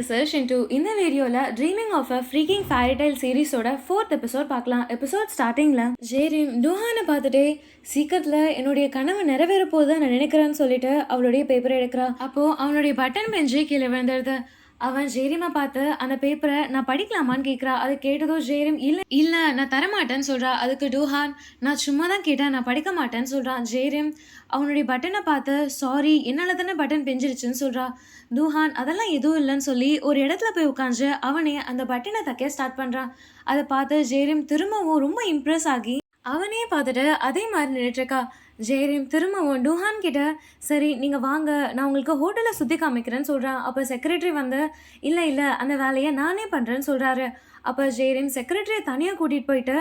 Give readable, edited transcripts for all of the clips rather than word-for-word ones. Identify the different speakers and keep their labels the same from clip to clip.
Speaker 1: Zintu. இந்த வீடியோல dreaming of a freaking fairy tale சீரிஸோட 4th எபிசோட் பார்க்கலாம். எபிசோட் ஸ்டார்டிங்ல ஜேரிம் டூஹானை பார்த்துட்டே சீக்கிரத்துல என்னுடைய கனவு நிறைவேற போகுது நான் நினைக்கிறேன்னு சொல்லிட்டு அவளுடைய பேப்பரை எடுக்கிறா. அப்போ அவனுடைய பட்டன் பெஞ்சு கீழே விழுந்துடுது. அவன் ஜேரிமை பார்த்து அந்த பேப்பரை நான் படிக்கலாமான்னு கேட்குறா. அது கேட்டதோ ஜேரிம் இல்லை நான் தரமாட்டேன்னு சொல்கிறா. அதுக்கு டூஹான் நான் சும்மா தான் கேட்டேன், நான் படிக்க மாட்டேன்னு சொல்கிறான். ஜேரிம் அவனுடைய பட்டனை பார்த்து சாரி என்னால் தானே பட்டன் பெஞ்சிருச்சுன்னு சொல்கிறா. டூஹான் அதெல்லாம் எதுவும் இல்லைன்னு சொல்லி ஒரு இடத்துல போய் உட்காந்து அவனே அந்த பட்டனை தைக்க ஸ்டார்ட் பண்ணுறான். அதை பார்த்து ஜேரிம் திரும்பவும் ரொம்ப இம்ப்ரெஸ் ஆகி அவனே பார்த்துட்டு அதே மாதிரி நின்றுட்டுருக்கா. ஜெயரீம் திரும்பவும் டூஹான் கிட்ட சரி நீங்கள் வாங்க நான் உங்களுக்கு ஹோட்டலில் சுற்றி காமிக்கிறேன்னு சொல்கிறான். அப்போ செக்ரட்டரி வந்து இல்லை அந்த வேலையை நானே பண்ணுறேன்னு சொல்கிறாரு. அப்போ ஜெயரீம் செக்ரட்டரியை தனியாக கூட்டிகிட்டு போயிட்டு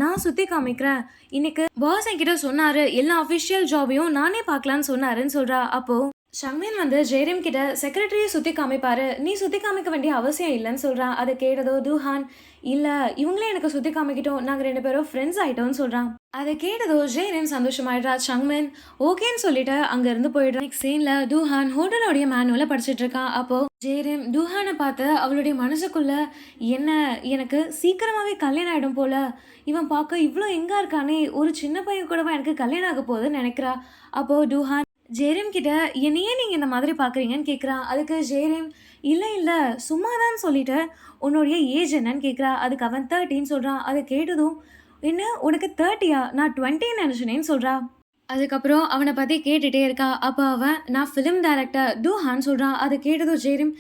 Speaker 1: நான் சுற்றி காமிக்கிறேன், இன்னைக்கு பாஸ் என்கிட்ட சொன்னார் எல்லா அஃபிஷியல் ஜாபையும் நானே பார்க்கலான்னு சொன்னாருன்னு சொல்கிறா. அப்போது ஷங்மின் வந்து ஜெயரீம் கிட்ட செக்ரட்டரியை சுற்றி காமிப்பாரு, நீ சுற்றி காமிக்க வேண்டிய அவசியம் இல்லைன்னு சொல்கிறான். அதை கேட்டதோ டூஹான் இல்லை இவங்களே எனக்கு சுற்றி காமிக்கிட்டோம், நாங்கள் 2 பேரும் ஃப்ரெண்ட்ஸ் ஆகிட்டோம்னு சொல்கிறான். அதை கேட்டதோ ஜெயரீம் சந்தோஷமாயிடுறா. ஷங்மின் ஓகேன்னு சொல்லிட்டு அங்கேருந்து போயிடுறான். நெக்ஸ்ட் சீனில் டூஹான் ஹோட்டலோடைய மேனுவலை படிச்சுட்டு இருக்கான். அப்போது ஜெயரீம் டூஹானை பார்த்து அவளுடைய மனசுக்குள்ள என்ன எனக்கு சீக்கிரமாகவே கல்யாணம் ஆகிடும் போல, இவன் பார்க்க இவ்வளோ எங்கே இருக்கானே, ஒரு சின்ன பையன் கூடவா எனக்கு கல்யாணம் ஆக போகுதுன்னு நினைக்கிறா. அப்போது டூஹான் ஜெயரீம் கிட்ட என்னையே நீங்கள் இந்த மாதிரி பார்க்குறீங்கன்னு கேட்குறான். அதுக்கு ஜெயரீம் இல்லை சும்மாதான்னு சொல்லிட்டு உன்னுடைய ஏஜ் என்னன்னு கேட்குறா. அதுக்கு அவன் 30ன்னு சொல்கிறான். அதை கேட்டதும் என்ன உனக்கு 30யா, நான் 20 நினச்சினேன்னு சொல்கிறா. அதுக்கப்புறம் அவனை பற்றி கேட்டுகிட்டே இருக்கா. அப்போ அவன் நான் ஃபிலிம் டைரக்டர் டூஹான் சொல்கிறான். அதை கேட்டதும் Jaerim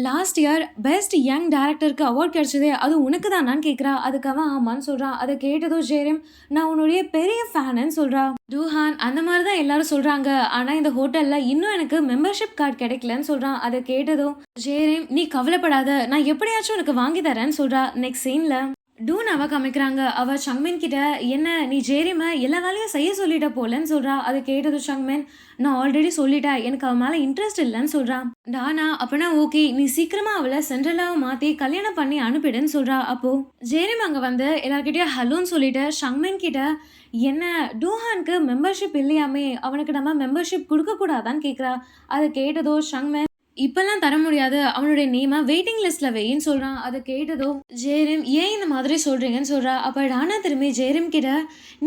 Speaker 1: last year best young டேரக்டருக்கு அவார்ட் கிடச்சதே அது உனக்கு தானான்னு கேட்குறா. அதுக்கு அவன் ஆமான்னு சொல்கிறான். அதை கேட்டதும் ஜெயரீம் நான் உன்னுடைய பெரிய ஃபேனுன்னு சொல்கிறா. டூஹான் அந்த மாதிரி தான் எல்லாரும் சொல்கிறாங்க, ஆனால் இந்த ஹோட்டலில் இன்னும் எனக்கு மெம்பர்ஷிப் கார்டு கிடைக்கலன்னு சொல்கிறான். அதை கேட்டதும் ஜெயரீம் நீ கவலைப்படாத நான் எப்படியாச்சும் உனக்கு வாங்கி தரேன்னு சொல்கிறா. நெக்ஸ்ட் சீனில் டூனாவை காமிக்கிறாங்க. அவள் சங்மின் கிட்ட என்ன நீ ஜெயரீமை எல்லா வேலையும் செய்ய சொல்லிட்ட போலன்னு சொல்கிறா. அதை கேட்டது சங்மின் நான் ஆல்ரெடி சொல்லிட்டேன், எனக்கு அவன் மேலே இன்ட்ரெஸ்ட் இல்லைன்னு சொல்கிறான். டானா அப்பனா ஓகே நீ சீக்கிரமாக அவளை சென்ட்ரலாக மாற்றி கல்யாணம் பண்ணி அனுப்பிடுன்னு சொல்கிறா. அப்போது ஜெயரீம் அங்கே வந்து எல்லார்கிட்டயும் ஹலோன்னு சொல்லிட்டு சங்மின் கிட்ட என்ன டூஹானுக்கு மெம்பர்ஷிப் இல்லையாமே, அவனுக்கு நம்ம மெம்பர்ஷிப் கொடுக்கக்கூடாதான்னு கேட்குறா. அதை கேட்டதோ சங்மின் இப்பெல்லாம் தர முடியாது, அவனுடைய நேமை வெயிட்டிங் லிஸ்ட்ல வெயின்னு சொல்றான். அதை கேட்டதோ ஜெயரீம் ஏன் இந்த மாதிரி சொல்றீங்கன்னு சொல்றா. அப்ப டானா திரும்பி ஜெயரீம் கிட்ட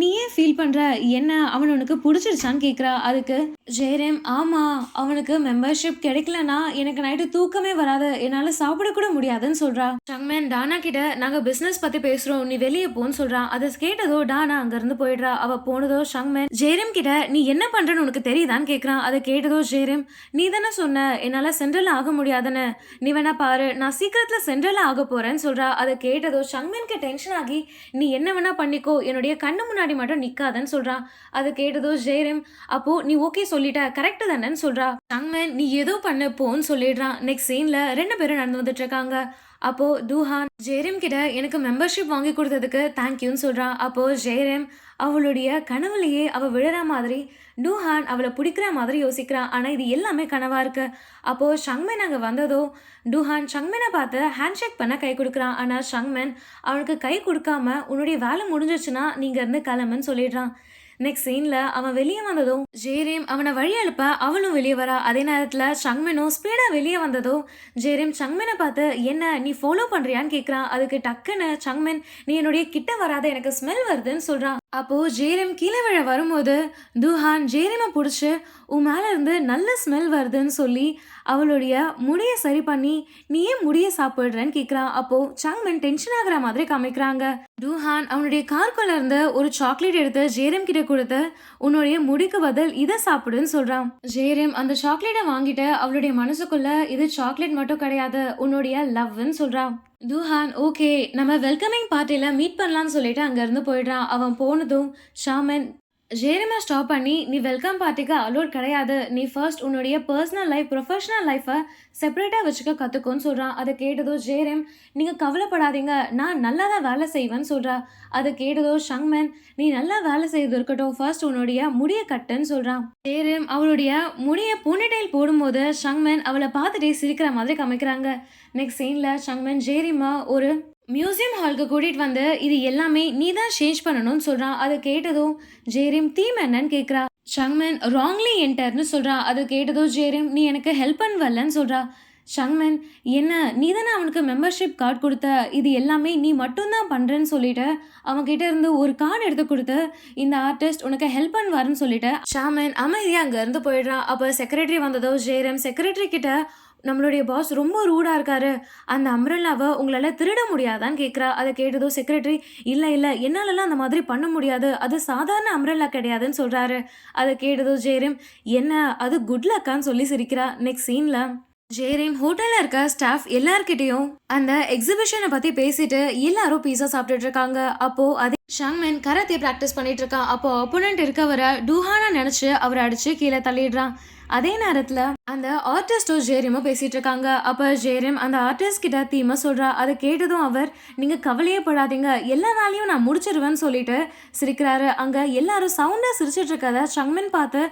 Speaker 1: நீ ஏன் ஃபீல் பண்ற, என்ன அவன் உனக்கு பிடிச்சிருச்சான்னு கேட்குறா. அதுக்கு ஜெயரீம் ஆமா அவனுக்கு மெம்பர்ஷிப் கிடைக்கலன்னா எனக்கு நைட்டு தூக்கமே வராது, என்னால் சாப்பிட கூட முடியாதுன்னு சொல்றா. சங்மேன் டானா கிட்ட நாங்க பிசினஸ் பத்தி பேசுறோம், நீ வெளியே போன்னு சொல்றான். அதை கேட்டதோ டானா அங்கிருந்து போயிடுறா. அவ போனதோ சங்மேன் ஜெயரீம் கிட்ட நீ என்ன பண்றன்னு உனக்கு தெரியுதான்னு கேட்கறான். அதை கேட்டதோ ஜெயரீம் நீ தானே சொன்ன என்னால சென்ட்ரல் ஆக முடியாதுன்னு, நீ வேணா பாரு நான் சீக்கிரத்துல சென்ட்ரல் ஆக போறேன்னு சொல்றா. அதை கேட்டதோ சங்மனுக்கு டென்ஷன் ஆகி நீ என்ன வேணா பண்ணிக்கோ என்னுடைய கண்ணு முன்னாடி மட்டும் நிக்காதன்னு சொல்றா. அதை கேட்டதோ ஜெயரீம் அப்போ நீ ஓகே சொல்லிட்ட கரெக்ட் தானேன்னு சொல்றா. சங்மன் நீ ஏதோ பண்ண போன்னு சொல்லிடுறான். நெக்ஸ்ட் சீன்ல 2 பேரும் நடந்து வந்துட்டு இருக்காங்க. அப்போ டூஹான் ஜெயரீம் கிட்ட எனக்கு மெம்பர்ஷிப் வாங்கி கொடுத்ததுக்கு தேங்க்யூன்னு சொல்றான். அப்போ ஜெயரீம் அவளுடைய கனவுலையே அவ விழுற மாதிரி டூஹான் அவளை பிடிக்கிற மாதிரி யோசிக்கிறான். ஆனால் இது எல்லாமே கனவா இருக்கு. அப்போது ஷங்மென் அங்கே வந்ததோ டூஹான் ஷங்மெனை பார்த்து ஹேண்ட் ஷேக் பண்ண கை கொடுக்குறான். ஆனால் ஷங்மென் அவனுக்கு கை கொடுக்காம உன்னுடைய வேலை முடிஞ்சிச்சுன்னா நீங்க இருந்து கிளம்புன்னு சொல்லிடுறான். நெக்ஸ்ட் சீன்ல அவன் வெளியே வந்ததும் ஜெயரீம் அவனை வழி அனுப்ப அவளும் வெளியே வரா. அதே நேரத்தில் சங்மெனும் ஸ்பீடா வெளியே வந்ததும் ஜெயரீம் சங்மெனை பார்த்து என்ன நீ ஃபாலோ பண்றியான்னு கேட்குறான். அதுக்கு டக்குன்னு சங்மென் நீ என்னுடைய கிட்ட வராத எனக்கு ஸ்மெல் வருதுன்னு சொல்றான். அப்போ ஜெயரீம் கீழே விழ வரும்போது டூஹான் ஜெயரீமை பிடிச்சி உன் மேல இருந்து நல்ல ஸ்மெல் வருதுன்னு சொல்லி அவளுடைய முடிய சரி பண்ணி நீ ஏன் முடிய சாப்பிடுறேன்னு கேட்குறான். அப்போ சங்மென் டென்ஷன் ஆகுற மாதிரி காமிக்கிறாங்க. டூஹான் அவனுடைய கார்க்குள்ள இருந்து ஒரு சாக்லேட் எடுத்து ஜெயரீம் கிட்ட கொடுத்து உன்னுடைய முடிக்கு பதில் இதை சாப்பிடுன்னு சொல்றான். ஜெயரீம் அந்த சாக்லேட்டை வாங்கிட்டு அவளுடைய மனசுக்குள்ள இது சாக்லேட் மட்டும் கிடையாது உன்னுடைய லவ்ன்னு சொல்றான். டூஹான் ஓகே நம்ம வெல்கமிங் பார்ட்டியில் மீட் பண்ணலான்னு சொல்லிட்டு அங்கேருந்து போயிடுறான். அவன் போனதும் ஷாமன் ஜெயரீமை ஸ்டாப் பண்ணி நீ வெல்கம் பார்ட்டிக்கு அலோட் கிடையாது, நீ ஃபர்ஸ்ட் உன்னுடைய பர்சனல் லைஃப் ப்ரொஃபஷனல் லைஃப்பை செப்பரேட்டாக வச்சுக்க கற்றுக்கோன்னு சொல்கிறான். அதை கேட்டதோ ஜெயரீம் நீங்கள் கவலைப்படாதீங்க நான் நல்லா தான் வேலை செய்வேன்னு சொல்கிறா. அதை கேட்டதோ ஷங்மன் நீ நல்லா வேலை செய்து இருக்கட்டும் ஃபர்ஸ்ட் உன்னுடைய முடிய கட்டுன்னு சொல்கிறான். ஜெயரீம் அவளுடைய முடிய போனிடைல் போடும்போது ஷங்மன் அவளை பார்த்துட்டே சிரிக்கிற மாதிரி காமிக்கிறாங்க. நெக்ஸ்ட் சீனில் ஷங்மன் ஜெயரீமா ஒரு மியூசியம் ஹாலுக்கு கூட்டிகிட்டு வந்து இது எல்லாமே நீ தான் சேஞ்ச் பண்ணணும்னு சொல்கிறான். அதை கேட்டதும் ஜெயரீம் தீம் என்னன்னு கேட்குறா. ஷங்மன் ராங்லி என்டர்னு சொல்கிறா. அதை கேட்டதும் ஜெயரீம் நீ எனக்கு ஹெல்ப் பண்ண வரலன்னு சொல்கிறா. ஷங்மென், என்ன நீ தானே அவனுக்கு மெம்பர்ஷிப் கார்டு குடுத்த. இது எல்லாமே நீ மட்டும் தான் பண்றேன்னு சொல்லிட்டு, அவன்கிட்ட இருந்து ஒரு கார்டு எடுத்து குடுத்து, இந்த ஆர்டிஸ்ட் உனக்கு ஹெல்ப் பண்ணுவாருன்னு சொல்லிட்டு, ஷாமன் அமைதியா அங்க இருந்து போயிடுறான். அப்ப செக்ரட்டரி வந்ததோ ஜெயராம் செக்ரட்டரி கிட்ட, நம்மளுடைய பாஸ் ரொம்ப ரூடா இருக்காரு. அந்த அம்ப்ரெல்லாவ உங்களால திருட முடியாதான்னு கேட்கிறா. அத கேட்டதும் செக்ரட்டரி, இல்ல என்னாலலாம் அந்த மாதிரி பண்ண முடியாது. அது சாதாரண அம்ப்ரெல்லா கிடையாதுன்னு சொல்றாரு. அத கேட்டதும் ஜெயராம், என்ன அது குட் லக்கான்னு சொல்லி சிரிக்கிறா. நெக்ஸ்ட் சீன்ல ஜெயரீம் ஹோட்டல்ல இருக்க ஸ்டாஃப் எல்லார்கிட்டயும் அந்த எக்ஸிபிஷனை பத்தி பேசிட்டு எல்லாரும் பீஸா சாப்பிட்டுட்டு இருக்காங்க. அப்போ அதே ஷாங்மென் கராத்தே பிராக்டிஸ் பண்ணிட்டு இருக்கான். அப்போ அப்போனன்ட் இருக்கவரை டூஹானா நினைச்சு அவரை அடிச்சு கீழே தள்ளிடுறான். அதே நேரத்துல அந்த ஆர்டிஸ்டும் ஜேரிமும் பேசிட்டு இருக்காங்க. அப்ப ஜேரிம் அந்த ஆர்டிஸ்ட் கிட்ட தீமை சொல்றா. அதை கேட்டதும் அவர், நீங்க கவலையே படாதீங்க, எல்லா வேலையும் நான் முடிச்சிருவேன்னு சொல்லிட்டு சிரிக்கிறாரு. அங்க எல்லாரும் சவுண்டா சிரிச்சிட்டு இருக்கத ஷங்மென் பார்த்து,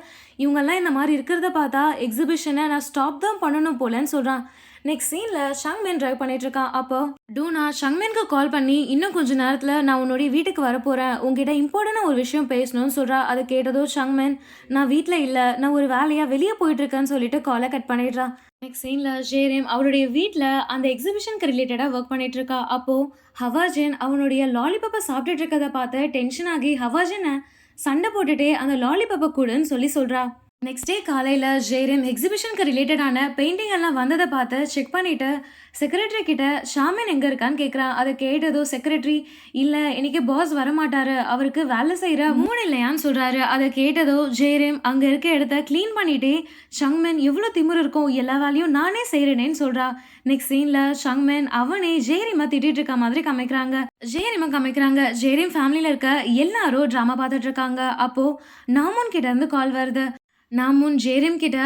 Speaker 1: இவங்கெல்லாம் இந்த மாதிரி இருக்கிறத பார்த்தா எக்ஸிபிஷனை நான் ஸ்டாப் தான் பண்ணணும் போலன்னு சொல்றான். நெக்ஸ்ட் சீன்ல ஷங்மென் டிரைவ் பண்ணிட்டு இருக்கான். அப்போ டூனா ஷங்மென்க்கு கால் பண்ணி, இன்னும் கொஞ்ச நேரத்துல நான் உன்னுடைய வீட்டுக்கு வரப்போறேன், உங்ககிட்ட இம்பார்ட்டன்டான ஒரு விஷயம் பேசணும்னு சொல்றா. அதை கேட்டதும் ஷங்மென், நான் வீட்ல இல்ல, நான் ஒரு வேலையா வெளியே போயிட்டு இருக்கேன்னு சொல்லிட்டு காலை கட் பண்ணிடுறான். நெக்ஸ்ட் சீன்ல ஜேரேம் அவருடைய வீட்ல அந்த எக்ஸிபிஷனுக்கு ரிலேட்டடா ஒர்க் பண்ணிட்டு இருக்கா. அப்போ ஹவாஜன் அவனுடைய லாலிபப்பை சாப்பிட்டுட்டு இருக்கதை பார்த்து டென்ஷன் ஆகி ஹவாஜனை சண்டை போட்டுட்டே அந்த லாலிபப்பை கூடுன்னு சொல்றா. நெக்ஸ்ட் டே காலையில் ஜெயரேம் எக்ஸிபிஷனுக்கு ரிலேட்டடான பெயிண்டிங் எல்லாம் வந்ததை பார்த்து செக் பண்ணிவிட்டு செக்ரட்டரி கிட்ட ஷாமின் எங்கே இருக்கான்னு கேட்குறான். அதை கேட்டதும் செக்ரட்டரி, இல்லை இன்னைக்கு பாஸ் வரமாட்டாரு, அவருக்கு வேலை செய்கிற மூணு இல்லையான்னு சொல்கிறாரு. அதை கேட்டதோ ஜெயரேம் அங்கே இருக்க இடத்த க்ளீன் பண்ணிட்டே, ஷங்மென் எவ்வளோ திமிரு இருக்கும், எல்லா வேலையும் நானே செய்கிறேனேன்னு சொல்கிறா. நெக்ஸ்ட் சீனில் ஷங்மென் அவனே ஜெயரிமா திட்டிட்டு இருக்க மாதிரி காமிக்கிறாங்க. ஜெயரிம் ஃபேமிலியில் இருக்க எல்லாரும் ட்ராமா பார்த்துட்டு இருக்காங்க. அப்போது நாமூன் கிட்ட இருந்து கால் வருது. நாமுன் ஜேரிம் கிட்ட,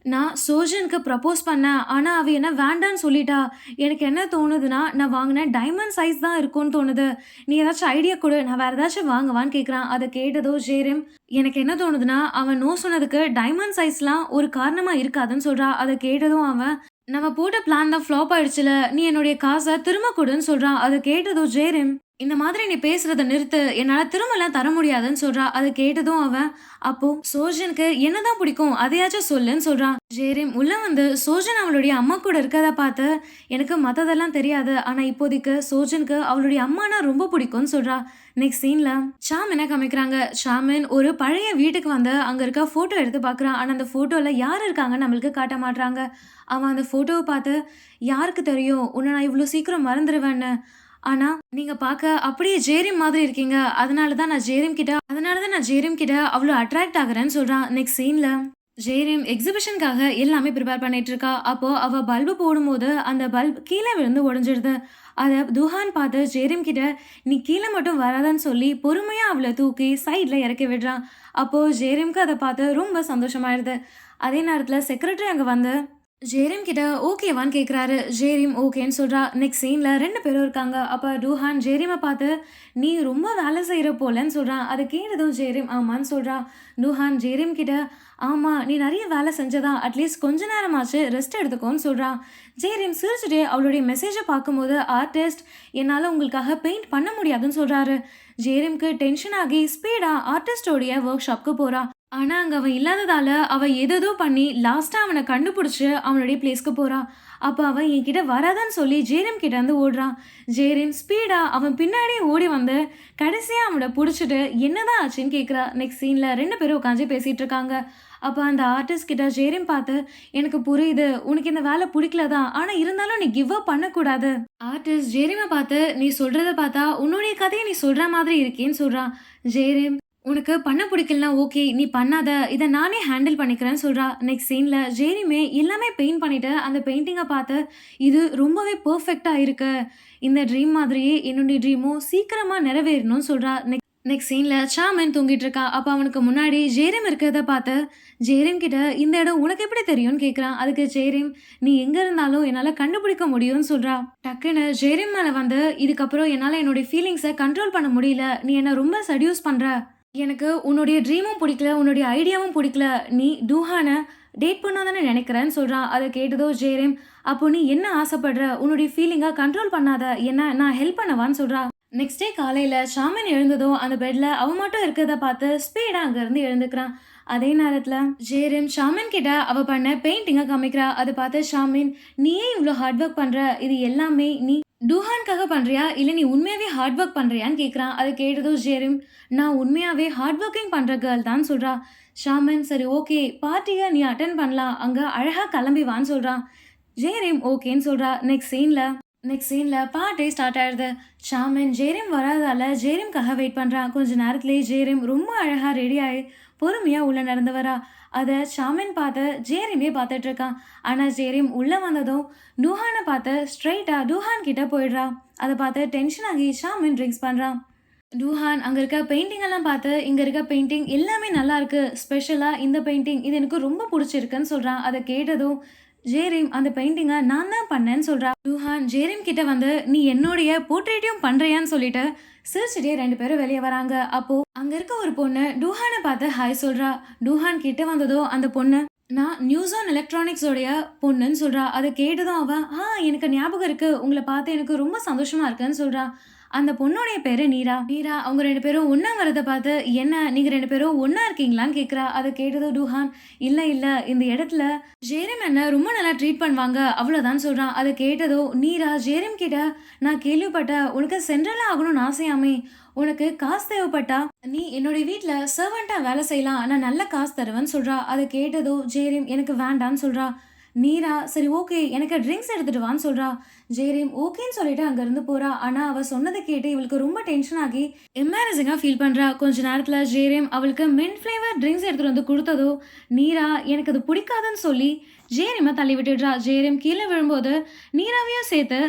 Speaker 1: நான் சோஜனுக்கு ப்ரப்போஸ் பண்ணேன், ஆனால் அவள் என்ன வேண்டான்னு சொல்லிட்டா. எனக்கு என்ன தோணுதுன்னா, நான் வாங்கின டைமண்ட் சைஸ் தான் இருக்கும்னு தோணுது, நீ ஏதாச்சும் ஐடியா கொடு, நான் வேறு ஏதாச்சும் வாங்குவான்னு கேட்குறான். அதை கேட்டதோ ஜேரிம், எனக்கு என்ன தோணுதுன்னா, அவன் நோ சொன்னதுக்கு டைமண்ட் சைஸ்லாம் ஒரு காரணமாக இருக்காதுன்னு சொல்கிறா. அதை கேட்டதும் அவன், நம்ம போட்ட பிளான் தான் ஃப்ளாப் ஆயிடுச்சுல, நீ என்னுடைய காசை திரும்ப கொடுன்னு சொல்கிறான். அதை கேட்டதும் ஜேரிம், இந்த மாதிரி நீ பேசுறத நிறுத்து, என்னால் திரும்பலாம் தர முடியாதுன்னு சொல்றா. அதை கேட்டதும் அவன், அப்போ சோஜனுக்கு என்னதான் பிடிக்கும் அதையாச்சும் சொல்லுன்னு சொல்றான். ஜேரிம் உள்ள வந்து சோஜன் அவளுடைய அம்மா கூட இருக்கதை பார்த்து, எனக்கு மற்றதெல்லாம் தெரியாது, ஆனால் இப்போதைக்கு சோஜனுக்கு அவளுடைய அம்மானா ரொம்ப பிடிக்கும்னு சொல்றா. நெக்ஸ்ட் சீன்ல ஷாமினை காமிக்கிறாங்க. ஷாமின் ஒரு பழைய வீட்டுக்கு வந்து அங்க இருக்க போட்டோ எடுத்து பார்க்குறான். ஆனால் அந்த போட்டோல யார் இருக்காங்கன்னு நம்மளுக்கு காட்ட மாட்றாங்க. அவன் அந்த போட்டோவை பார்த்து, யாருக்கு தெரியும் உன்னை நான் இவ்வளோ சீக்கிரம் மறந்துடுவேன்னு, ஆனா நீங்க பார்க்க அப்படியே ஜேரிம் மாதிரி இருக்கீங்க, அதனால தான் நான் ஜேரிம் கிட்ட அவ்வளோ அட்ராக்ட் ஆகுறேன்னு சொல்றான். நெக்ஸ்ட் சீன்ல ஜேரிம் எக்ஸிபிஷனுக்காக எல்லாமே ப்ரிப்பேர் பண்ணிட்டு இருக்கா. அப்போ அவ பல்பு போடும்போது அந்த பல்ப் கீழே விழுந்து உடஞ்சிடுது. அதை துஹான் பார்த்து ஜேரிம் கிட்ட, நீ கீழே மட்டும் வராதான்னு சொல்லி பொறுமையா அவளை தூக்கி சைட்ல இறக்கி விடுறான். அப்போ ஜேரிம்க்கு அதை பார்த்து ரொம்ப சந்தோஷமாயிருது. அதே நேரத்தில் செக்ரட்டரி அங்கே வந்து ஜேரிம் கிட்ட ஓகேவான்னு கேட்குறாரு. ஜேரிம் ஓகேன்னு சொல்கிறா. நெக்ஸ்ட் சீனில் ரெண்டு பேரும் இருக்காங்க. அப்போ டூஹான் ஜேரிமை பார்த்து, நீ ரொம்ப வேலை செய்கிற போலன்னு சொல்கிறான். அதை கேட்டதும் ஜேரிம் ஆமான்னு சொல்கிறா. டூஹான் ஜேரிம் கிட்ட, ஆமாம் நீ நிறைய வேலை செஞ்சதா, அட்லீஸ்ட் கொஞ்ச நேரமாச்சு ரெஸ்ட் எடுத்துக்கோன்னு சொல்கிறான். ஜேரிம் சிரிச்சுட்டே அவளுடைய மெசேஜை பார்க்கும்போது, ஆர்டிஸ்ட் என்னால் உங்களுக்காக பெயிண்ட் பண்ண முடியாதுன்னு சொல்கிறாரு. ஜேரிம்க்கு டென்ஷன் ஆகி ஸ்பீடாக ஆர்டிஸ்டோடைய ஒர்க் ஷாப்க்கு போகிறா. ஆனால் அங்கே அவன் இல்லாததால் அவள் எதோ பண்ணி லாஸ்ட்டாக அவனை கண்டுபிடிச்சி அவனுடைய பிளேஸ்க்கு போகிறான். அப்போ அவன் என்கிட்ட வராதான்னு சொல்லி ஜேரிம் கிட்ட வந்து ஓடுறான். ஜேரிம் ஸ்பீடாக அவன் பின்னாடியே ஓடி வந்து கடைசியாக அவனை பிடிச்சிட்டு என்னதான் ஆச்சுன்னு கேட்குறா. நெக்ஸ்ட் சீனில் ரெண்டு பேரும் உட்காந்து பேசிகிட்டு இருக்காங்க. அப்போ அந்த ஆர்டிஸ்ட் கிட்ட ஜேரிம் பார்த்து, எனக்கு புரியுது உனக்கு இந்த வேலை பிடிக்கல தான், ஆனால் இருந்தாலும் நீ கிவ் அப் பண்ணக்கூடாது. ஆர்டிஸ்ட் ஜேரிமை பார்த்து, நீ சொல்கிறத பார்த்தா உன்னுடைய கதையை நீ சொல்கிற மாதிரி இருக்கேன்னு சொல்கிறான். ஜேரிம், உனக்கு பண்ண பிடிக்கலனா ஓகே, நீ பண்ணாத, இதை நானே ஹேண்டில் பண்ணிக்கிறேன்னு சொல்கிறா. நெக்ஸ்ட் சீனில் ஜேரிமே எல்லாமே பெயிண்ட் பண்ணிவிட்டு அந்த பெயிண்டிங்கை பார்த்து, இது ரொம்பவே பர்ஃபெக்டாக இருக்கு, இந்த ட்ரீம் மாதிரியே என்னுடைய ட்ரீமும் சீக்கிரமாக நிறைவேறணும்னு சொல்கிறா. நெக்ஸ்ட் சீனில் ஷாமன் தூங்கிட்டு இருக்கா. அப்போ அவனுக்கு முன்னாடி ஜேரிம் இருக்கிறத பார்த்து ஜேரிம் கிட்ட, இந்த இடம் உனக்கு எப்படி தெரியும்னு கேட்குறான். அதுக்கு ஜேரிம், நீ எங்கே இருந்தாலும் என்னால் கண்டுபிடிக்க முடியும்னு சொல்கிறா. டக்குன்னு ஜேரிம் மேலே வந்து, இதுக்கப்புறம் என்னால் என்னுடைய ஃபீலிங்ஸை கண்ட்ரோல் பண்ண முடியல, நீ என்னை ரொம்ப செடியூஸ் பண்ணுற, எனக்கு உன்னுடைய ட்ரீமும் பிடிக்கல, உன்னுடைய ஐடியாவும் பிடிக்கல, நீ டூஹானை டேட் பண்ணாதானே நினைக்கிறேன்னு சொல்கிறான். அதை கேட்டதோ ஜேரிம், அப்போ நீ என்ன ஆசைப்படுற, உன்னுடைய ஃபீலிங்கை கண்ட்ரோல் பண்ணாத, என்ன நான் ஹெல்ப் பண்ணவான்னு சொல்கிறா. நெக்ஸ்ட் டே காலையில் ஷாமன் எழுந்ததும் அந்த பெட்டில் அவன் மட்டும் இருக்கிறத பார்த்து ஸ்பீடாக அங்கேருந்து எழுந்துக்கிறான். அதே நேரத்துல ஜேரிம் ஷாமின் கிட்ட அவ பண்ண பெயிண்டிங்கை காமிக்கிறா. அதை பார்த்து ஷாமின், நீ ஏன் இவ்வளோ ஹார்ட் ஒர்க் பண்ற, இது எல்லாமே நீ டூஹான்காக பண்றியா இல்ல நீ உண்மையாவே ஹார்ட் ஒர்க் பண்றியான்னு கேட்குறான். அதை கேட்டதும் ஜேரிம், நான் உண்மையாவே ஹார்ட் ஒர்க்கிங் பண்ற கேர்ள் தான் சொல்றா. ஷாமின், சரி ஓகே, பார்ட்டியை நீ அட்டன் பண்ணலாம், அங்க அழகா கிளம்பி வான்னு சொல்றான். ஜேரிம் ஓகேன்னு சொல்றா. நெக்ஸ்ட் சீன்ல பார்ட்டி ஸ்டார்ட் ஆயிடுது. ஷாமின் ஜேரிம் வராதால ஜேரிம்காக வெயிட் பண்றான். கொஞ்ச நேரத்திலேயே ஜேரிம் ரொம்ப அழகா ரெடி ஆகி பொறுமையா உள்ள நடந்து வரா. அதை ஷாமின் பார்த்து ஜேரிமே பார்த்துட்டு இருக்கான். ஆனா ஜேரிம் உள்ள வந்ததும் டூஹானை பார்த்து ஸ்ட்ரைட்டா டூஹான் கிட்ட போயிடுறா. அதை பார்த்து டென்ஷன் ஆகி ஷாமின் ட்ரிங்க்ஸ் பண்றான். டூஹான் அங்க இருக்க பெயிண்டிங் எல்லாம் பார்த்து, இங்க இருக்க பெயிண்டிங் எல்லாமே நல்லா இருக்கு, ஸ்பெஷலா இந்த பெயிண்டிங் இது எனக்கு ரொம்ப பிடிச்சிருக்குன்னு சொல்றான். அதை கேட்டதும் ஜேரிம் அந்த பெயிண்டிங்கை நான் தான் பண்ணேன்னு சொல்றா. டூஹான் ஜேரிம் கிட்ட வந்து, நீ என்னுடைய போர்ட்ரேட்டையும் பண்றியான்னு சொல்லிட்டு சிரிச்சுட்டே 2 பேரும் வெளியே வராங்க. அப்போ அங்க இருக்க ஒரு பொண்ணு டூஹானை பார்த்து ஹாய் சொல்றா. டூஹான் கிட்ட வந்ததோ அந்த பொண்ணு, நான் நியூஸ் ஆன் எலக்ட்ரானிக்ஸோடைய பொண்ணுன்னு சொல்றா. அதை கேட்டதும் அவன், எனக்கு ஞாபகம் இருக்கு, உங்களை பார்த்து எனக்கு ரொம்ப சந்தோஷமா இருக்குன்னு சொல்றா. அந்த பொண்ணுடைய பேரு நீரா. அவங்க 2 பேரும் ஒண்ணா வரதை பார்த்து, என்ன நீங்க 2 பேரும் ஒண்ணா இருக்கீங்களான்னு கேக்குறா. அதை கேட்டதும் டூஹான், இல்ல இந்த இடத்துல ஜேரிம் என்ன ரொம்ப நல்லா ட்ரீட் பண்ணுவாங்க அவ்வளவுதான் சொல்றான். அதை கேட்டதோ நீரா ஜேரிம் கிட்ட, நான் கேள்விப்பட்ட உனக்கு சென்ட்ரலா ஆகணும்னு ஆசையாமே, உனக்கு காசு தேவைப்பட்டா நீ என்னுடைய வீட்ல சர்வெண்டா வேலை செய்யலாம், நான் நல்ல காசு தருவேன்னு சொல்றா. அதை கேட்டதோ ஜேரிம் எனக்கு வேண்டான்னு சொல்றா. நீரா சரி ஓகே எனக்கு ட்ரிங்க்ஸ் எடுத்துட்டு வான்னு சொல்றா. ஜேரிம் ஓகேன்னு சொல்லிட்டு அங்கிருந்து போறா. ஆனா அவ சொன்னதை கேட்டு இவளுக்கு ரொம்ப டென்ஷன் ஆகி எம்பாரசிங்கா ஃபீல் பண்றா. கொஞ்ச நேரத்துல ஜேரிம் அவளுக்கு மின்ட் ஃபிளேவர் ட்ரிங்க்ஸ் எடுத்துட்டு வந்து கொடுத்ததோ நீரா எனக்கு அது பிடிக்காதுன்னு சொல்லி ஜேரிமை தள்ளி விட்டுடுறா. ஜேரிம் கீழே விழும்போது நீராவையும் சேர்த்து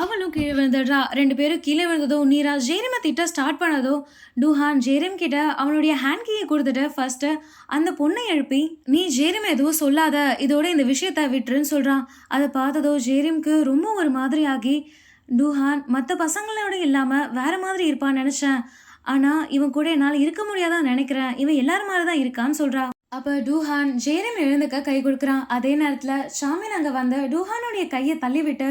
Speaker 1: அவளும் கீழே விழுந்துடுறா. 2 பேரும் கீழே விழுந்ததோ நீரா ஜேரிமை திட்ட ஸ்டார்ட் பண்ணதோ டூஹான் ஜேரிம் கிட்ட அவனுடைய ஹேண்ட் கீயை கொடுத்துட்டு ஃபர்ஸ்ட் அந்த பொண்ணை எழுப்பி, நீ ஜேரிம் எதுவும் சொல்லாத, இதோட இந்த விஷயத்த விட்டுருன்னு சொல்றான். அதை பார்த்ததோ ஜேரிம்க்கு ரொம்ப ஒரு மாதிரி ஆகி, டூஹான் மற்ற பசங்களோட இல்லாம வேற மாதிரி இருப்பான்னு நினைச்சேன், ஆனா இவன் கூட என்னால் இருக்க முடியாதான் நினைக்கிறேன், இவன் எல்லாரும் மாதிரி தான் இருக்கான்னு சொல்றா. அப்ப டூஹான் ஜேரிம் எழுந்துக்க கை கொடுக்குறான். அதே நேரத்துல ஷாமின் அங்க வந்து டூஹானுடைய கையை தள்ளி விட்டு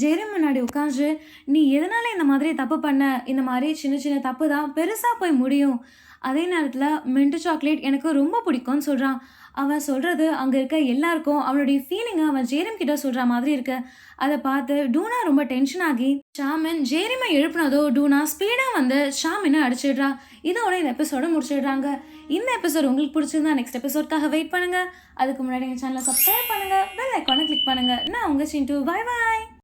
Speaker 1: ஜேரிம் முன்னாடி உட்காந்து, நீ எதனால இந்த மாதிரி தப்பு பண்ண, இந்த மாதிரி சின்ன சின்ன தப்பு தான் பெருசா போய் முடியும், அதே நேரத்துல மின்ட் சாக்லேட் எனக்கு ரொம்ப பிடிக்கும்னு சொல்றான். அவன் சொல்றது அங்க இருக்க எல்லாருக்கும் அவனுடைய ஃபீலிங்கை அவன் ஜேரிம் கிட்ட சொல்ற மாதிரி இருக்கு. அதை பார்த்து டூனா ரொம்ப டென்ஷன் ஆகி ஷாமின் ஜேரிமை எழுப்பினதோ டூனா ஸ்பீடா வந்து ஷாமினை அடிச்சிடுறா. இதோட இந்த எபிசோட முடிச்சிடுறாங்க. இந்த எபிசோட் உங்களுக்கு பிடிச்சிருந்தா நெக்ஸ்ட் எபிசோட்காக வெயிட் பண்ணுங்க. அதுக்கு முன்னாடி எங்கள் சேனலை சப்ஸ்கிரைப் பண்ணுங்க, பெல் ஐக்கானை கிளிக் பண்ணுங்க. நான் உங்க சிண்டு. Bye bye.